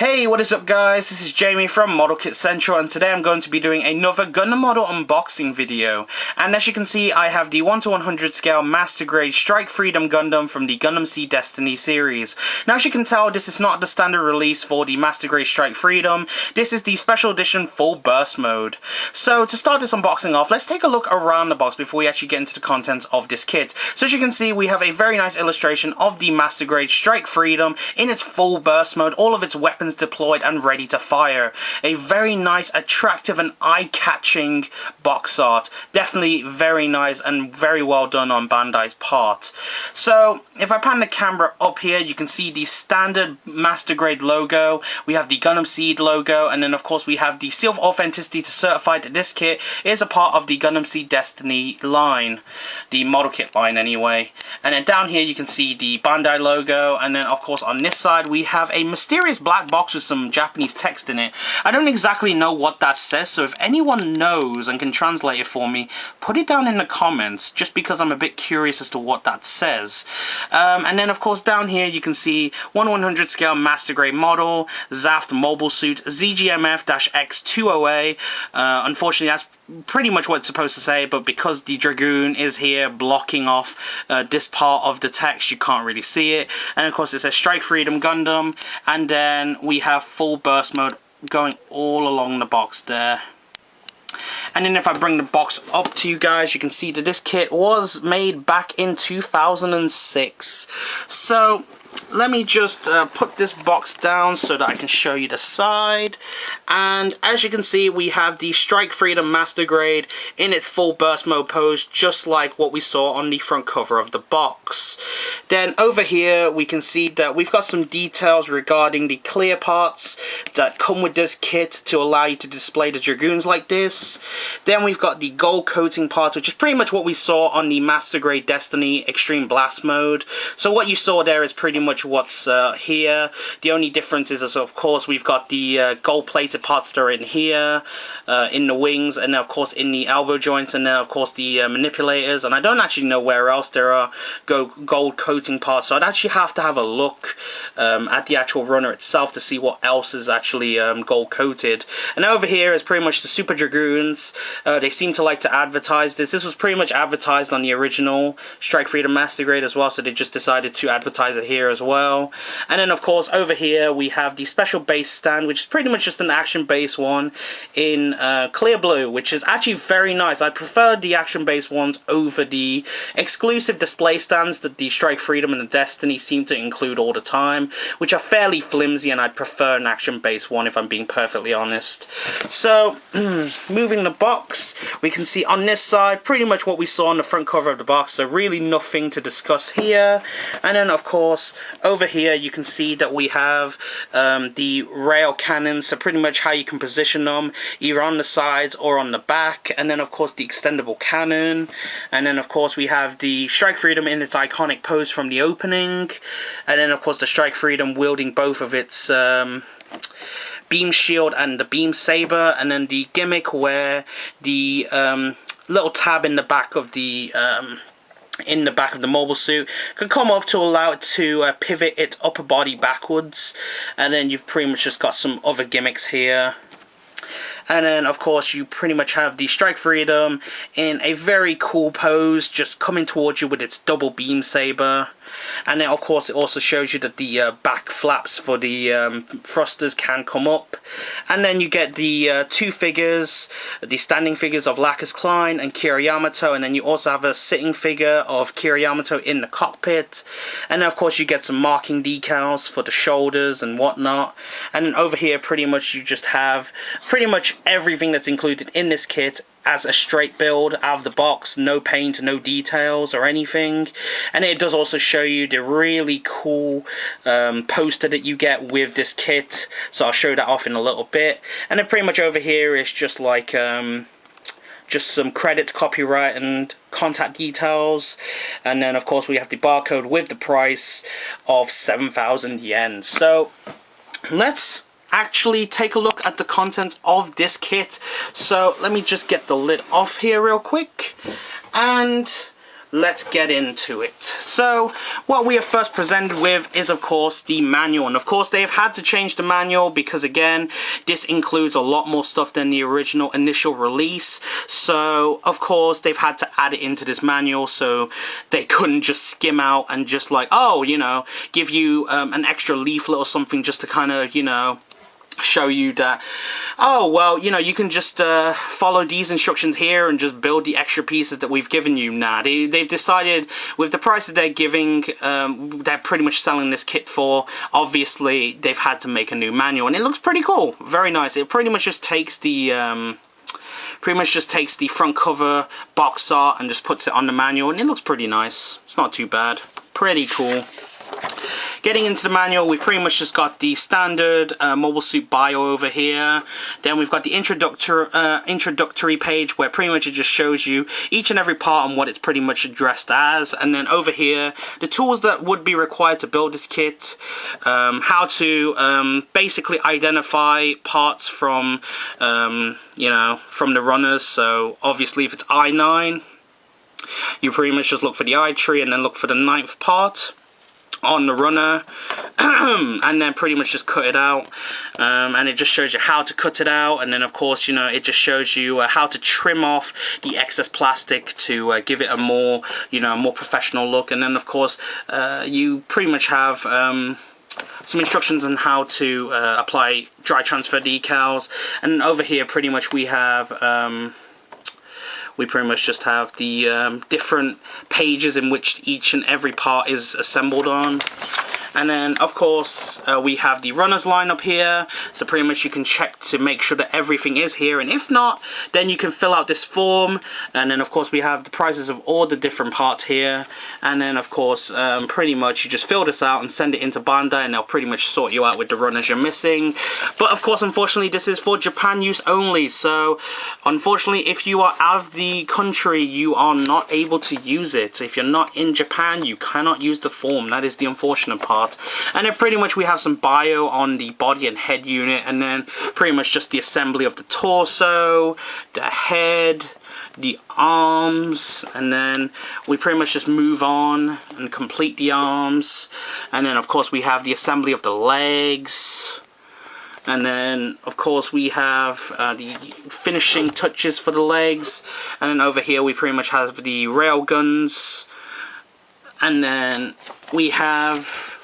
Hey, what is up guys, this is Jamie from Model Kit Central, and today I'm going to be doing another Gundam model unboxing video. And as you can see, I have the 1/100 scale Master Grade Strike Freedom Gundam from the Gundam Seed Destiny series. Now as you can tell, this is not the standard release for the Master Grade Strike Freedom, this is the special edition full burst mode. So to start this unboxing off, let's take a look around the box before we actually get into the contents of this kit. So as you can see, we have a very nice illustration of the Master Grade Strike Freedom in its full burst mode, all of its weapons deployed and ready to fire. A very nice, attractive and eye-catching box art. Definitely very nice and very well done on Bandai's part. So if I pan the camera up here, you can see the standard Master Grade logo. We have the Gundam Seed logo, and then of course we have the seal of authenticity to certify that this kit is a part of the Gundam Seed Destiny line, the model kit line anyway. And then down here you can see the Bandai logo, and then of course on this side we have a mysterious black box with some Japanese text in it. I don't exactly know what that says, so if anyone knows and can translate it for me, put it down in the comments, just because I'm a bit curious as to what that says. And then of course down here you can see 1/100 scale Master Grade model, Zaft mobile suit, ZGMF-X20A. Unfortunately that's pretty much what it's supposed to say, but because the Dragoon is here blocking off this part of the text, you can't really see it. And of course it says Strike Freedom Gundam, and then we have full burst mode going all along the box there. And then if I bring the box up to you guys, you can see that this kit was made back in 2006. So let me just put this box down so that I can show you the side. And as you can see, we have the Strike Freedom Master Grade in its full burst mode pose, just like what we saw on the front cover of the box. Then over here we can see that we've got some details regarding the clear parts that come with this kit to allow you to display the Dragoons like this. Then we've got the gold coating part, which is pretty much what we saw on the Master Grade Destiny Extreme Blast mode. So what you saw there is pretty much what's here. The only difference is, of course, we've got the gold plated parts that are in here, in the wings, and then of course in the elbow joints, and then of course the manipulators. And I don't actually know where else there are gold coating parts, so I'd actually have to have a look at the actual runner itself to see what else is actually gold coated. And over here is pretty much the Super Dragoons. They seem to like to advertise this. This was pretty much advertised on the original Strike Freedom Master Grade as well, so they just decided to advertise it here as well. And then of course over here we have the special base stand, which is pretty much just an action base one in clear blue, which is actually very nice. I prefer the action base ones over the exclusive display stands that the Strike Freedom and the Destiny seem to include all the time, which are fairly flimsy, and I'd prefer an action base one if I'm being perfectly honest. So moving the box, we can see on this side pretty much what we saw on the front cover of the box, so really nothing to discuss here. And then of course over here you can see that we have the rail cannons, so pretty much how you can position them either on the sides or on the back. And then of course the extendable cannon, and then of course we have the Strike Freedom in its iconic pose from the opening, and then of course the Strike Freedom wielding both of its beam shield and the beam saber, and then the gimmick where the little tab in the back of the mobile suit can come up to allow it to pivot its upper body backwards. And then you've pretty much just got some other gimmicks here. And then of course you pretty much have the Strike Freedom in a very cool pose, just coming towards you with its double beam saber. And then of course it also shows you that the back flaps for the thrusters can come up. And then you get the two figures, the standing figures of Lacus Clyne and Kira Yamato, and then you also have a sitting figure of Kira Yamato in the cockpit. And then of course you get some marking decals for the shoulders and whatnot. And then over here pretty much you just have pretty much everything that's included in this kit as a straight build out of the box, no paint, no details or anything. And it does also show you the really cool poster that you get with this kit, so I'll show that off in a little bit. And then pretty much over here is just like just some credits, copyright and contact details. And then of course we have the barcode with the price of 7,000 yen. So let's actually take a look at the contents of this kit. So let me just get the lid off here real quick, and let's get into it. So what we are first presented with is of course the manual, and of course they have had to change the manual because again this includes a lot more stuff than the original initial release, so of course they've had to add it into this manual, so they couldn't just skim out and just like, oh, you know, give you an extra leaflet or something just to kind of, you know, show you that, oh, well, you know, you can just follow these instructions here and just build the extra pieces that we've given you. Nah, they've decided with the price that they're giving, they're pretty much selling this kit for, obviously they've had to make a new manual, and it looks pretty cool, very nice. It pretty much just takes the front cover box art and just puts it on the manual, and it looks pretty nice. It's not too bad, pretty cool. Getting into the manual, we've pretty much just got the standard Mobile Suit bio over here. Then we've got the introductory page where pretty much it just shows you each and every part and what it's pretty much addressed as. And then over here, the tools that would be required to build this kit, how to basically identify parts from, you know, from the runners. So obviously if it's I9, you pretty much just look for the I tree and then look for the 9th part on the runner and then pretty much just cut it out, and it just shows you how to cut it out, and then of course, you know, it just shows you how to trim off the excess plastic to give it a more, you know, more professional look. And then of course you pretty much have some instructions on how to apply dry transfer decals, and over here pretty much we have we pretty much just have the different pages in which each and every part is assembled on. And then of course we have the runners line up here, so pretty much you can check to make sure that everything is here, and if not, then you can fill out this form. And then of course we have the prices of all the different parts here, and then of course pretty much you just fill this out and send it into Bandai, and they'll pretty much sort you out with the runners you're missing. But of course, unfortunately, this is for Japan use only, so unfortunately if you are out of the country you are not able to use it. If you're not in Japan, you cannot use the form. That is the unfortunate part. And then pretty much we have some bio on the body and head unit, and then pretty much just the assembly of the torso, the head, the arms, and then we pretty much just move on and complete the arms. And then of course we have the assembly of the legs, and then of course we have the finishing touches for the legs. And then over here we pretty much have the rail guns, and then we have,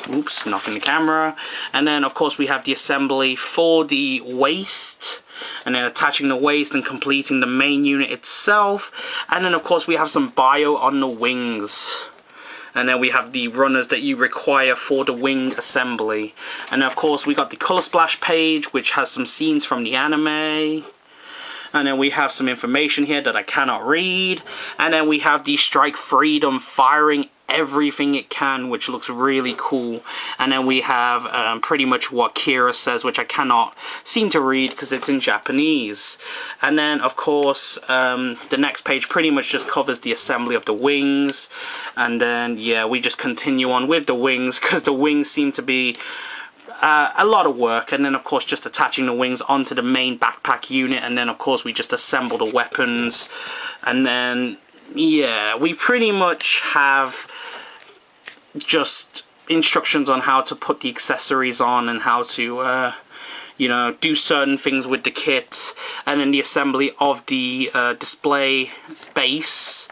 oops, knocking the camera, and then of course we have the assembly for the waist, and then attaching the waist and completing the main unit itself. And then of course we have some bio on the wings, and then we have the runners that you require for the wing assembly. And of course we got the color splash page, which has some scenes from the anime. And then we have some information here that I cannot read. And then we have the Strike Freedom firing everything it can, which looks really cool. And then we have pretty much what Kira says, which I cannot seem to read because it's in Japanese. And then of course the next page pretty much just covers the assembly of the wings. And then yeah, we just continue on with the wings because the wings seem to be a lot of work. And then of course just attaching the wings onto the main backpack unit, and then of course we just assemble the weapons. And then yeah, we pretty much have just instructions on how to put the accessories on and how to you know, do certain things with the kit, and then the assembly of the display base.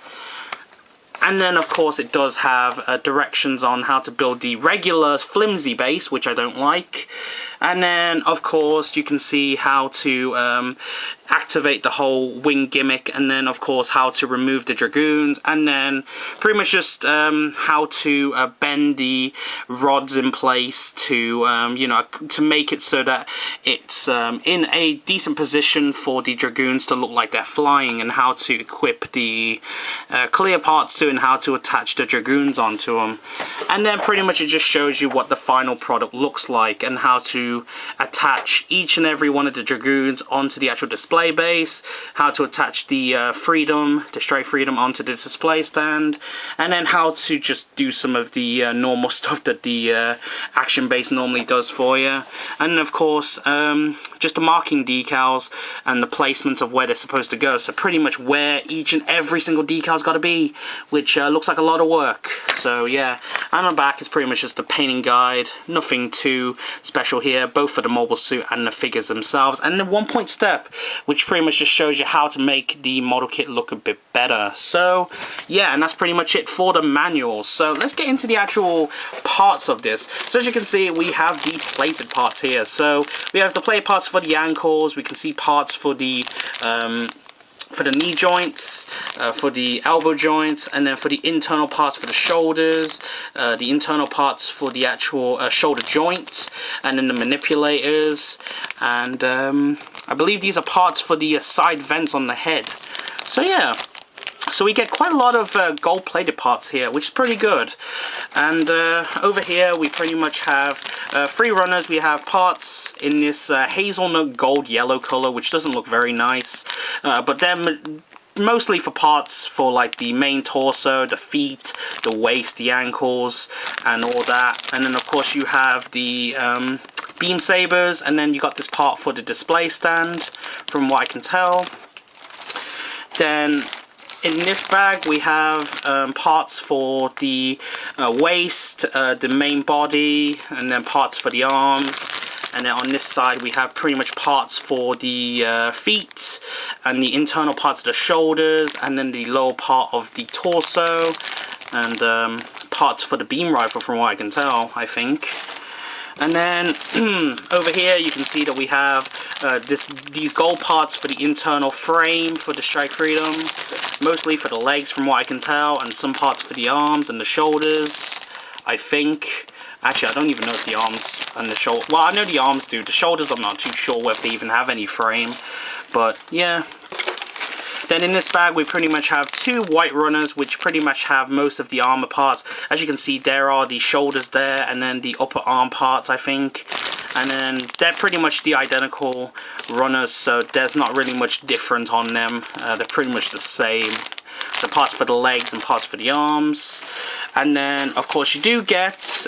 And then of course it does have directions on how to build the regular flimsy base, which I don't like. And then of course you can see how to activate the whole wing gimmick, and then of course how to remove the dragoons, and then pretty much just how to bend the rods in place to you know, to make it so that it's in a decent position for the dragoons to look like they're flying, and how to equip the clear parts to, and how to attach the dragoons onto them. And then pretty much it just shows you what the final product looks like, and how to attach each and every one of the dragoons onto the actual display base, how to attach the Strike Freedom onto the display stand, and then how to just do some of the normal stuff that the action base normally does for you. And of course just the marking decals and the placements of where they're supposed to go. So pretty much where each and every single decal's got to be, which looks like a lot of work. So yeah, and on the back is pretty much just a painting guide. Nothing too special here, both for the mobile suit and the figures themselves. And the 1-point step, which pretty much just shows you how to make the model kit look a bit better. So yeah, and that's pretty much it for the manual. So let's get into the actual parts of this. So as you can see, we have the plated parts here. So we have the plated parts for the ankles. We can see parts for the knee joints, for the elbow joints, and then for the internal parts for the shoulders, the internal parts for the actual shoulder joints, and then the manipulators, and I believe these are parts for the side vents on the head. So yeah, so we get quite a lot of gold plated parts here, which is pretty good. And over here we pretty much have 3 runners. We have parts in this hazelnut gold yellow color, which doesn't look very nice, but then mostly for parts for like the main torso, the feet, the waist, the ankles, and all that. And then of course you have the beam sabers, and then you got this part for the display stand, from what I can tell. Then in this bag we have parts for the waist, the main body, and then parts for the arms. And then on this side we have pretty much parts for the feet, and the internal parts of the shoulders, and then the lower part of the torso, and parts for the beam rifle, from what I can tell, I think. And then over here you can see that we have these gold parts for the internal frame for the Strike Freedom, mostly for the legs from what I can tell, and some parts for the arms and the shoulders, I think. Actually, I don't even know if the arms and the shoulder... Well, I know the arms do. The shoulders, I'm not too sure whether they even have any frame. But, yeah. Then in this bag, we pretty much have 2 white runners, which pretty much have most of the armor parts. As you can see, there are the shoulders there, and then the upper arm parts, I think. And then they're pretty much the identical runners, so there's not really much different on them. They're pretty much the same. The parts for the legs and parts for the arms. And then of course you do get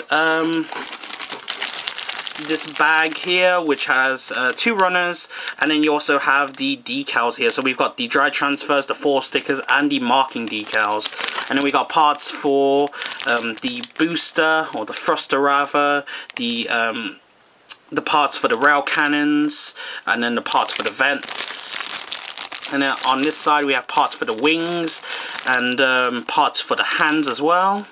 this bag here, which has 2 runners, and then you also have the decals here. So we've got the dry transfers, the 4 stickers, and the marking decals. And then we got parts for the booster, or the thruster rather, the parts for the rail cannons, and then the parts for the vents. And then on this side we have parts for the wings, and parts for the hands as well,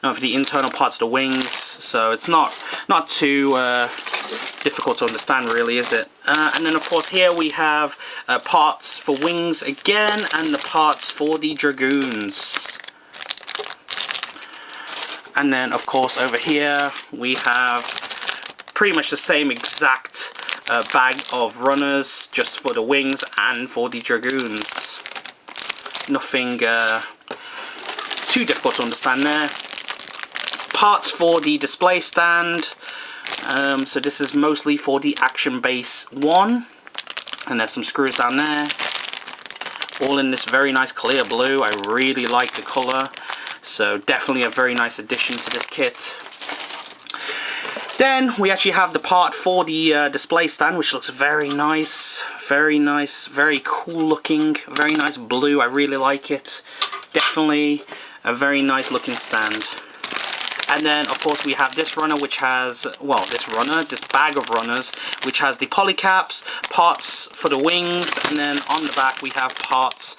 and for the internal parts of the wings. So it's not too difficult to understand, really, is it? And then of course here we have parts for wings again, and the parts for the dragoons. And then of course over here we have pretty much the same exact bag of runners, just for the wings and for the dragoons. Nothing too difficult to understand there. Parts for the display stand. So this is mostly for the action base 1, and there's some screws down there, all in this very nice clear blue. I really like the colour, so definitely a very nice addition to this kit. Then we actually have the part for the display stand, which looks very nice, very cool looking, very nice blue. I really like it. Definitely a very nice looking stand. And then of course we have this runner, which has, well, this bag of runners, which has the polycaps, parts for the wings, and then on the back we have parts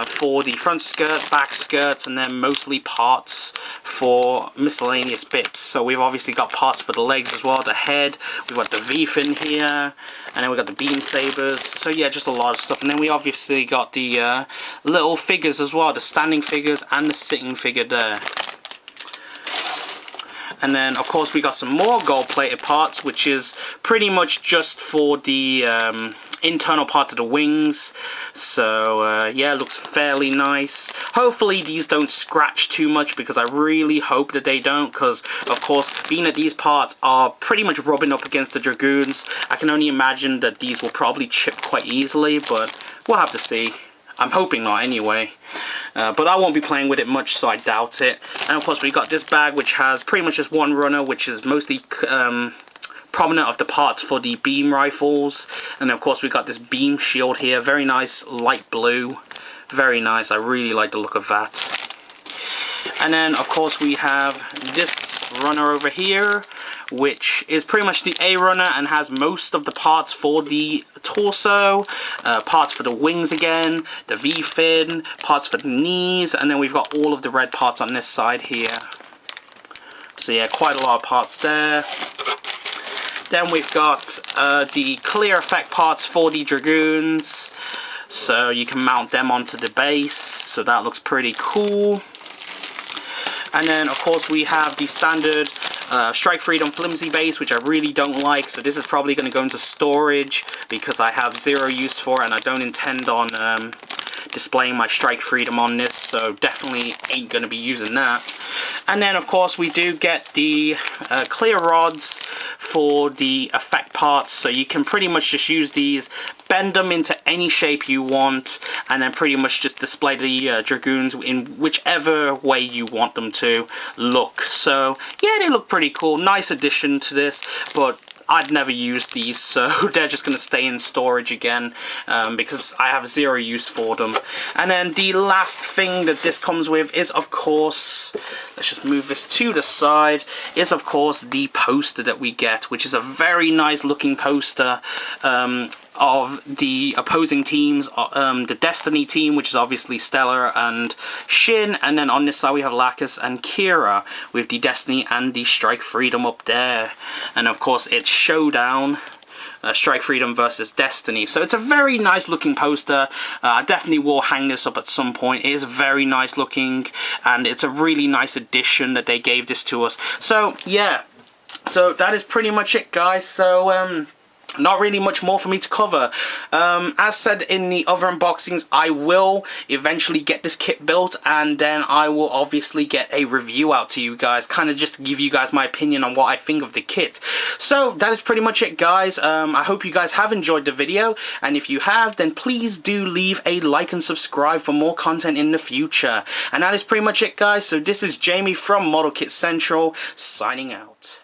for the front skirt, back skirts, and then mostly parts for miscellaneous bits. So we've obviously got parts for the legs as well, the head, we've got the V-fin here, and then we've got the beam sabers. So yeah, just a lot of stuff. And then we obviously got the little figures as well, the standing figures and the sitting figure there. And then of course we got some more gold plated parts, which is pretty much just for the internal part of the wings. So yeah, looks fairly nice. Hopefully these don't scratch too much, because I really hope that they don't, because of course being that these parts are pretty much rubbing up against the dragoons, I can only imagine that these will probably chip quite easily, but we'll have to see. I'm hoping not anyway. But I won't be playing with it much, so I doubt it. And of course we got this bag, which has pretty much just 1 runner, which is mostly prominent of the parts for the beam rifles. And of course we got this beam shield here, very nice light blue, very nice. I really like the look of that. And then of course we have this runner over here, which is pretty much the A runner and has most of the parts for the torso, parts for the wings again, the V-fin, parts for the knees, and then we've got all of the red parts on this side here. So yeah, quite a lot of parts there. Then we've got the clear effect parts for the Dragoons, so you can mount them onto the base, so that looks pretty cool. And then of course we have the standard Strike Freedom flimsy base, which I really don't like, so this is probably going to go into storage because I have zero use for it and I don't intend on displaying my Strike Freedom on this, so definitely ain't going to be using that. And then of course we do get the clear rods for the effect parts, so you can pretty much just use these, bend them into any shape you want, and then pretty much just display the Dragoons in whichever way you want them to look. So yeah, they look pretty cool, nice addition to this, but I'd never use these, so they're just going to stay in storage again because I have zero use for them. And then the last thing that this comes with is, of course, let's just move this to the side, is of course the poster that we get, which is a very nice looking poster of the opposing teams, the Destiny team, which is obviously Stellar and Shin, and then on this side we have Lacus and Kira with the Destiny and the Strike Freedom up there. And of course it's Showdown, Strike Freedom versus Destiny. So it's a very nice looking poster. I definitely will hang this up at some point. It is very nice looking and it's a really nice addition that they gave this to us. So yeah, so that is pretty much it, guys. So not really much more for me to cover. As said in the other unboxings, I will eventually get this kit built and then I will obviously get a review out to you guys, kind of just to give you guys my opinion on what I think of the kit. So that is pretty much it, guys. I hope you guys have enjoyed the video, and if you have, then please do leave a like and subscribe for more content in the future. And that is pretty much it, guys. So this is Jamie from Model Kit Central signing out.